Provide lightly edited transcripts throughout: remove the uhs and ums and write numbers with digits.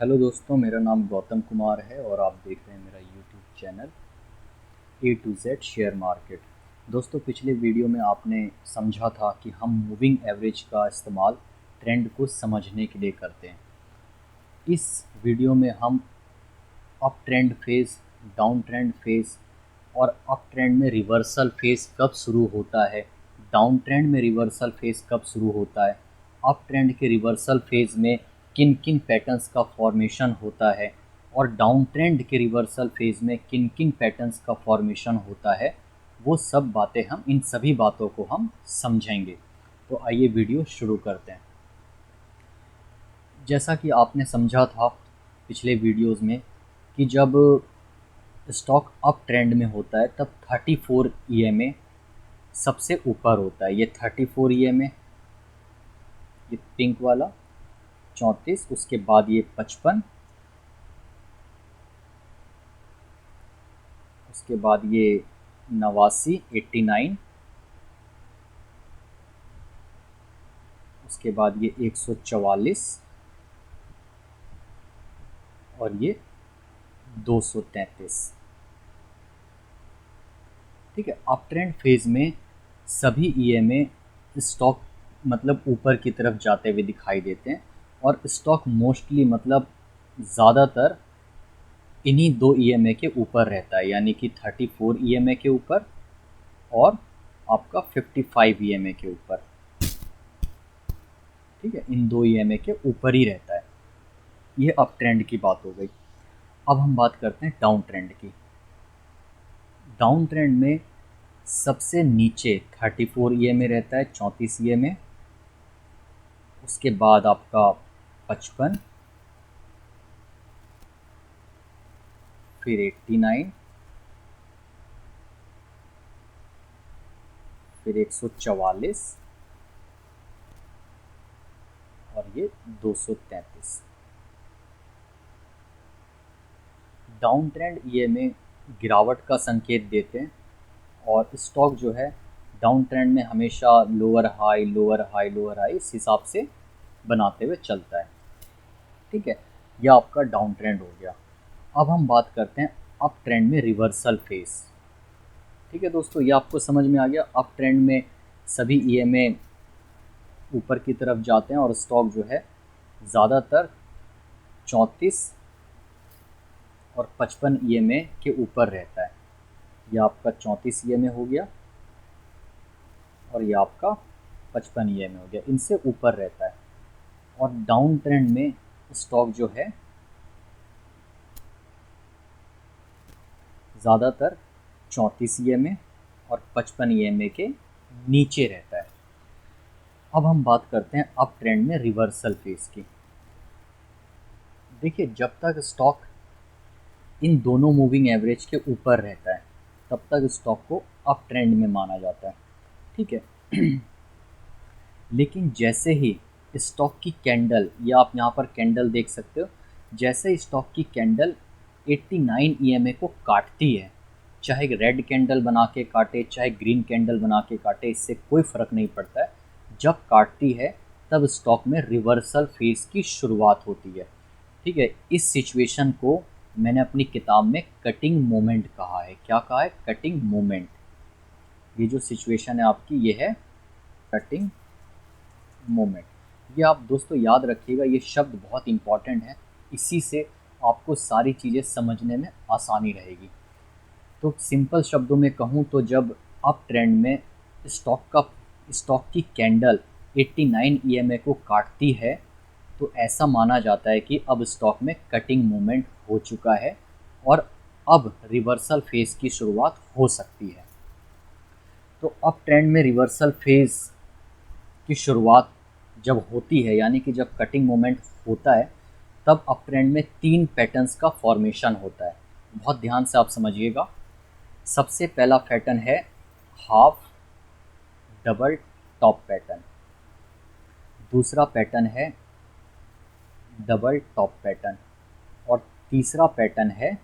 Hello दोस्तों, मेरा नाम गौतम कुमार है और आप देख रहे हैं मेरा YouTube channel A to Z share market. दोस्तों, पिछले वीडियो में आपने समझा था कि हम मूविंग एवरेज का इस्तेमाल ट्रेंड को समझने के लिए करते हैं। इस वीडियो में हम up trend phase, down trend phase और अप ट्रेंड में रिवर्सल फेज़ कब शुरू होता है, डाउन ट्रेंड में रिवर्सल फेज़ कब शुरू होता है, अप ट्रेंड के रिवर्सल फेज़ में किन किन पैटर्न्स का फॉर्मेशन होता है और डाउन ट्रेंड के रिवर्सल फेज़ में किन किन पैटर्न्स का फॉर्मेशन होता है, वो सब बातें इन सभी बातों को हम समझेंगे। तो आइए वीडियो शुरू करते हैं। जैसा कि आपने समझा था पिछले वीडियोस में कि जब स्टॉक अप ट्रेंड में होता है तब 34 ईएमए सबसे ऊपर होता है। ये 34 ईएमए, ये पिंक वाला 34, उसके बाद ये 55, उसके बाद ये 89 89, उसके बाद ये 144 और ये 233। ठीक है, अप ट्रेंड फेज में सभी ईएमए स्टॉक मतलब ऊपर की तरफ जाते हुए दिखाई देते हैं और स्टॉक मोस्टली मतलब ज़्यादातर इन्हीं दो ईएमए के ऊपर रहता है, यानी कि 34 ईएमए के ऊपर और आपका 55 ईएमए के ऊपर। ठीक है, इन दो ईएमए के ऊपर ही रहता है। ये अप ट्रेंड की बात हो गई। अब हम बात करते हैं डाउन ट्रेंड की। डाउन ट्रेंड में सबसे नीचे 34 ईएमए रहता है, 34 ईएमए, उसके बाद आपका 55, फिर 89, फिर 144 और ये 233। डाउन ट्रेंड ईएमए गिरावट का संकेत देते हैं और स्टॉक जो है डाउन ट्रेंड में हमेशा lower high lower high lower high इस हिसाब से बनाते हुए चलता है। ठीक है, यह आपका डाउन ट्रेंड हो गया। अब हम बात करते हैं अप ट्रेंड में रिवर्सल फेस। ठीक है दोस्तों, ये आपको समझ में आ गया। अप ट्रेंड में सभी ईएमए ऊपर की तरफ जाते हैं और स्टॉक जो है ज़्यादातर 34 और 55 ईएमए के ऊपर रहता है। यह आपका 34 ईएमए हो गया और यह आपका 55 ईएमए हो गया, इनसे ऊपर रहता है। और डाउन ट्रेंड में स्टॉक जो है ज़्यादातर 34 ईएमए और 55 ईएमए के नीचे रहता है। अब हम बात करते हैं अप ट्रेंड में रिवर्सल फेज की। देखिए, जब तक स्टॉक इन दोनों मूविंग एवरेज के ऊपर रहता है तब तक स्टॉक को अप ट्रेंड में माना जाता है। ठीक है लेकिन जैसे ही स्टॉक की कैंडल, या आप यहाँ पर कैंडल देख सकते हो, जैसे स्टॉक की कैंडल 89 ईएमए को काटती है, चाहे रेड कैंडल बना के काटे चाहे ग्रीन कैंडल बना के काटे, इससे कोई फ़र्क नहीं पड़ता है। जब काटती है तब स्टॉक में रिवर्सल फेज की शुरुआत होती है। ठीक है, इस सिचुएशन को मैंने अपनी किताब में कटिंग मोमेंट कहा है। क्या कहा है? Cutting moment. ये जो सिचुएशन है आपकी, ये है कटिंग मोमेंट। ये आप दोस्तों याद रखिएगा, ये शब्द बहुत इंपॉर्टेंट है, इसी से आपको सारी चीज़ें समझने में आसानी रहेगी। तो सिंपल शब्दों में कहूँ तो जब अप ट्रेंड में स्टॉक की कैंडल 89 ईएमए को काटती है तो ऐसा माना जाता है कि अब स्टॉक में कटिंग मूवमेंट हो चुका है और अब रिवर्सल फेज की शुरुआत हो सकती है। तो अप ट्रेंड में रिवर्सल फेज की शुरुआत जब होती है, यानी कि जब कटिंग मोमेंट होता है, तब अप ट्रेंड में 3 पैटर्न्स का फॉर्मेशन होता है। बहुत ध्यान से आप समझिएगा। सबसे पहला पैटर्न है हाफ डबल टॉप पैटर्न, दूसरा पैटर्न है डबल टॉप पैटर्न और तीसरा पैटर्न है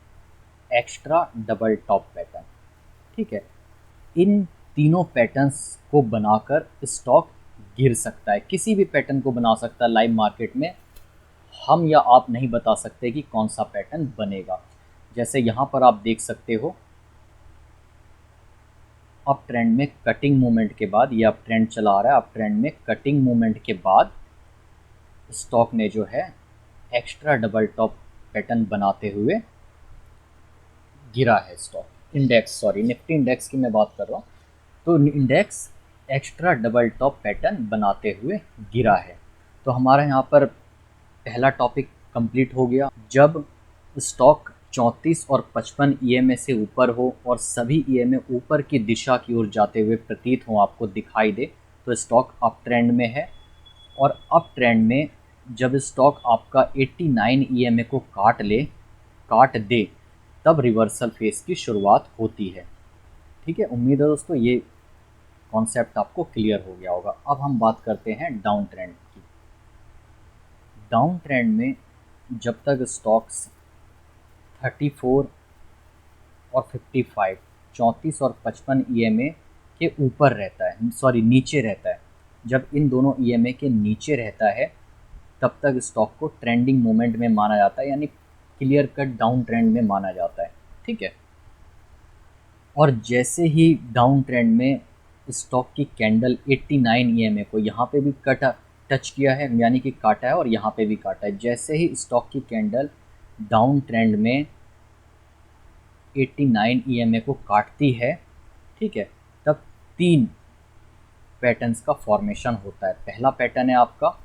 एक्स्ट्रा डबल टॉप पैटर्न। ठीक है, इन तीनों पैटर्न्स को बनाकर स्टॉक गिर सकता है, किसी भी पैटर्न को बना सकता है लाइव मार्केट में। हम या आप नहीं बता सकते कि कौन सा पैटर्न बनेगा। जैसे यहाँ पर आप देख सकते हो, अप ट्रेंड में कटिंग मूवमेंट के बाद, ये अप ट्रेंड चला आ रहा है, अप ट्रेंड में कटिंग मूवमेंट के बाद स्टॉक ने जो है एक्स्ट्रा डबल टॉप पैटर्न बनाते हुए गिरा है stock index, sorry Nifty index की मैं बात कर रहा हूँ। तो index extra double top pattern बनाते हुए गिरा है। तो हमारा यहाँ पर पहला टॉपिक कंप्लीट हो गया। जब स्टॉक 34 और 55 ईएमए से ऊपर हो और सभी ईएमए ऊपर की दिशा की ओर जाते हुए प्रतीत हो, आपको दिखाई दे, तो स्टॉक अप ट्रेंड में है। और अप ट्रेंड में जब स्टॉक आपका 89 ईएमए को काट दे, तब रिवर्सल फेज की शुरुआत होती है। ठीक है, उम्मीद है दोस्तों ये कॉन्सेप्ट आपको क्लियर हो गया होगा। अब हम बात करते हैं डाउन ट्रेंड की। डाउन ट्रेंड में जब तक स्टॉक्स 34 और 55, 34 और 55 ईएमए के ऊपर रहता है, सॉरी नीचे रहता है, जब इन दोनों ईएमए के नीचे रहता है तब तक स्टॉक को ट्रेंडिंग मोमेंट में माना जाता है, यानी क्लियर कट डाउन ट्रेंड में माना जाता है। ठीक है, और जैसे ही डाउन ट्रेंड में स्टॉक की कैंडल 89 ईएमए को यहाँ पे भी टच किया है, यानी कि काटा है, और यहाँ पे भी काटा है, जैसे ही स्टॉक की कैंडल डाउन ट्रेंड में 89 ईएमए को काटती है, ठीक है, तब 3 पैटर्न्स का फॉर्मेशन होता है। पहला पैटर्न है आपका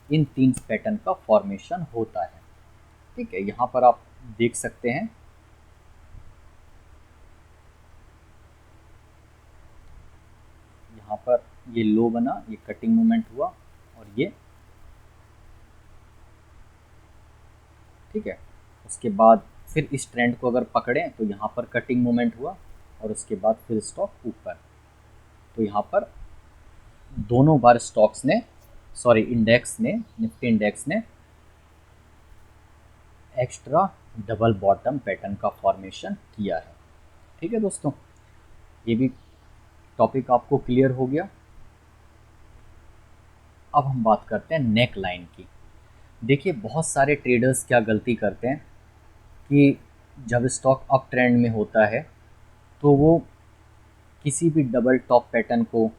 इन 3 पैटर्न का फॉर्मेशन होता है। ठीक है, यहाँ पर आप देख सकते हैं, यहाँ पर ये लो बना, ये कटिंग मूवमेंट हुआ, और ये ठीक है, उसके बाद फिर इस ट्रेंड को अगर पकड़ें तो यहाँ पर कटिंग मूवमेंट हुआ, और उसके बाद फिर स्टॉक ऊपर। तो यहाँ पर दोनों बार स्टॉक्स ने, सॉरी इंडेक्स ने, निफ्टी इंडेक्स ने एक्स्ट्रा डबल बॉटम पैटर्न का फॉर्मेशन किया है। ठीक है दोस्तों, ये भी टॉपिक आपको क्लियर हो गया। अब हम बात करते हैं नेक लाइन की। देखिए, बहुत सारे ट्रेडर्स क्या गलती करते हैं कि जब स्टॉक अप ट्रेंड में होता है तो वो किसी भी डबल टॉप पैटर्न को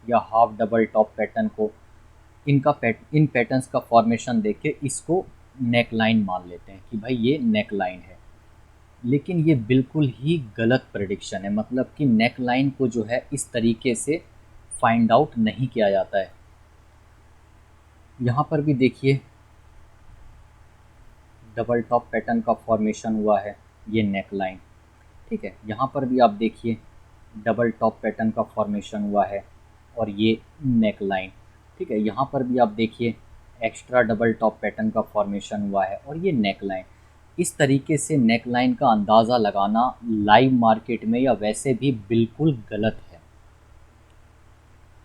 या हाफ डबल टॉप पैटर्न को, इन पैटर्न्स का फॉर्मेशन देख के इसको नेक लाइन मान लेते हैं कि भाई ये नेक लाइन है। लेकिन ये बिल्कुल ही गलत प्रेडिक्शन है। मतलब कि नेक लाइन को जो है इस तरीके से फाइंड आउट नहीं किया जाता है। यहाँ पर भी देखिए, डबल टॉप पैटर्न का फॉर्मेशन हुआ है, ये नेक लाइन। ठीक है, यहाँ पर भी आप देखिए डबल टॉप पैटर्न का फॉर्मेशन हुआ है और ये नेक लाइन। ठीक है, यहाँ पर भी आप देखिए एक्स्ट्रा डबल टॉप पैटर्न का फॉर्मेशन हुआ है और ये नेक लाइन। इस तरीके से नेक लाइन का अंदाज़ा लगाना लाइव मार्केट में या वैसे भी बिल्कुल गलत है।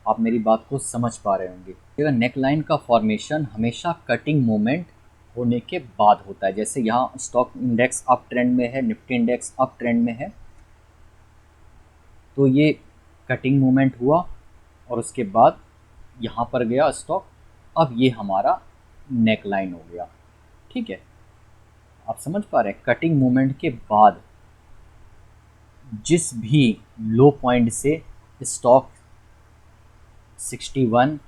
आप मेरी बात को समझ पा रहे होंगे। नेक लाइन का फॉर्मेशन हमेशा कटिंग मोमेंट होने के बाद होता है। जैसे यहाँ स्टॉक इंडेक्स अप ट्रेंड में है, निफ्टी इंडेक्स अप ट्रेंड में है, तो ये कटिंग मोमेंट हुआ और उसके बाद यहाँ पर गया स्टॉक, अब ये हमारा नेक लाइन हो गया। ठीक है, आप समझ पा रहे हैं, कटिंग मोमेंट के बाद जिस भी लो पॉइंट से स्टॉक 61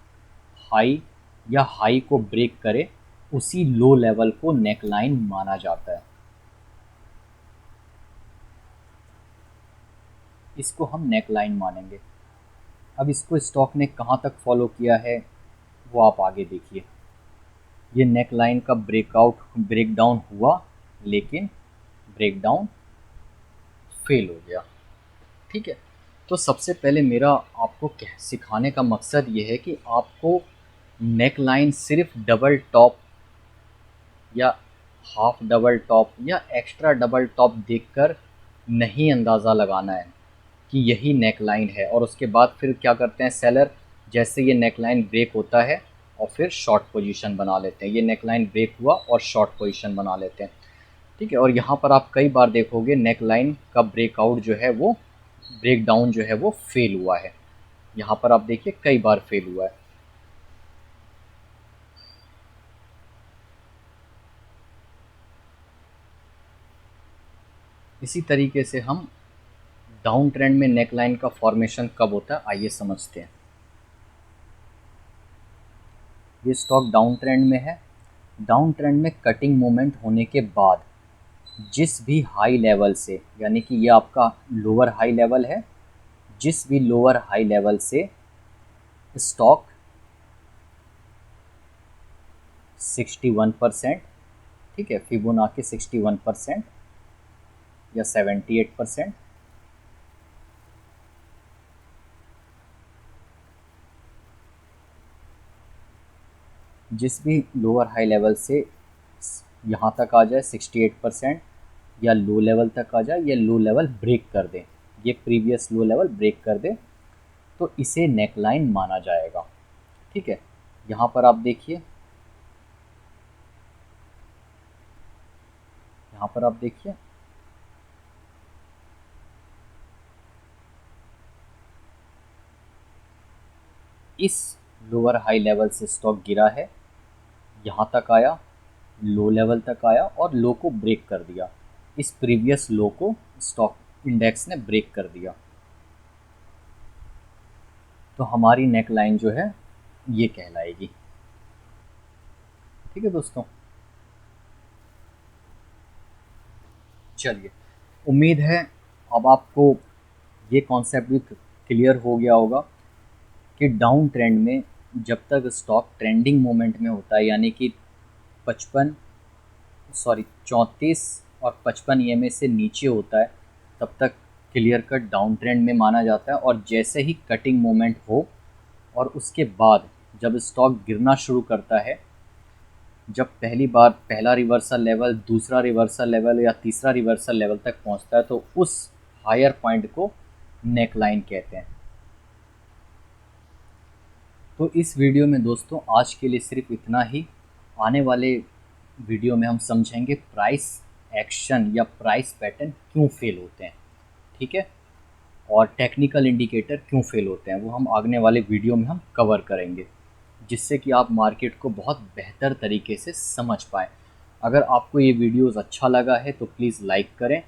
हाई या हाई को ब्रेक करे, उसी लो लेवल को नेक लाइन माना जाता है। इसको हम नेक लाइन मानेंगे। अब इसको स्टॉक ने कहाँ तक फॉलो किया है वो आप आगे देखिए। ये नेक लाइन का ब्रेकडाउन हुआ, लेकिन ब्रेकडाउन फेल हो गया। ठीक है, तो सबसे पहले मेरा आपको सिखाने का मकसद ये है कि आपको नेक लाइन सिर्फ डबल टॉप या हाफ डबल टॉप या एक्स्ट्रा डबल टॉप देखकर नहीं अंदाज़ा लगाना है कि यही नेक लाइन है। और उसके बाद फिर क्या करते हैं सेलर, जैसे ये नेक लाइन ब्रेक होता है और फिर शॉर्ट पोजीशन बना लेते हैं। ये नेक लाइन ब्रेक हुआ और शॉर्ट पोजीशन बना लेते हैं। ठीक है। और यहाँ पर आप कई बार देखोगे नेक लाइन का ब्रेकआउट जो है वो, ब्रेक डाउन जो है वो फेल हुआ है। यहाँ पर आप देखिए कई बार फेल हुआ है। इसी तरीके से हम डाउन ट्रेंड में नेक लाइन का फॉर्मेशन कब होता है आइए समझते हैं। ये स्टॉक डाउन ट्रेंड में है। डाउन ट्रेंड में कटिंग मोमेंट होने के बाद जिस भी हाई लेवल से, यानी कि ये आपका लोअर हाई लेवल है, जिस भी लोअर हाई लेवल से स्टॉक 61%, ठीक है, फिबोनाची 61% या 78%, जिस भी लोअर हाई लेवल से यहाँ तक आ जाए 68%, या लो लेवल तक आ जाए, या लो लेवल ब्रेक कर दे, ये प्रीवियस लो लेवल ब्रेक कर दे, तो इसे नेकलाइन माना जाएगा। ठीक है। यहाँ पर आप देखिए, यहाँ पर आप देखिए इस लोअर हाई लेवल से स्टॉक गिरा है, यहाँ तक आया, लो लेवल तक आया और लो को ब्रेक कर दिया। इस प्रीवियस लो को स्टॉक इंडेक्स ने ब्रेक कर दिया, तो हमारी नेक लाइन जो है ये कहलाएगी। ठीक है दोस्तों, चलिए, उम्मीद है अब आपको ये कॉन्सेप्ट भी क्लियर हो गया होगा कि डाउन ट्रेंड में जब तक स्टॉक ट्रेंडिंग मोमेंट में होता है, यानी कि 34 और 55 ईएमए से नीचे होता है, तब तक क्लियर कट डाउन ट्रेंड में माना जाता है। और जैसे ही कटिंग मोमेंट हो और उसके बाद जब स्टॉक गिरना शुरू करता है, जब पहली बार पहला रिवर्सल लेवल, दूसरा रिवर्सल लेवल या तीसरा रिवर्सल लेवल तक पहुंचता है, तो उस हायर पॉइंट को नेकलाइन कहते हैं। तो इस वीडियो में दोस्तों आज के लिए सिर्फ इतना ही। आने वाले वीडियो में हम समझेंगे प्राइस एक्शन या प्राइस पैटर्न क्यों फेल होते हैं, ठीक है, और टेक्निकल इंडिकेटर क्यों फेल होते हैं, वो हम आगने वाले वीडियो में हम कवर करेंगे, जिससे कि आप मार्केट को बहुत बेहतर तरीके से समझ पाएँ। अगर आपको ये वीडियोस अच्छा लगा है तो प्लीज़ लाइक करें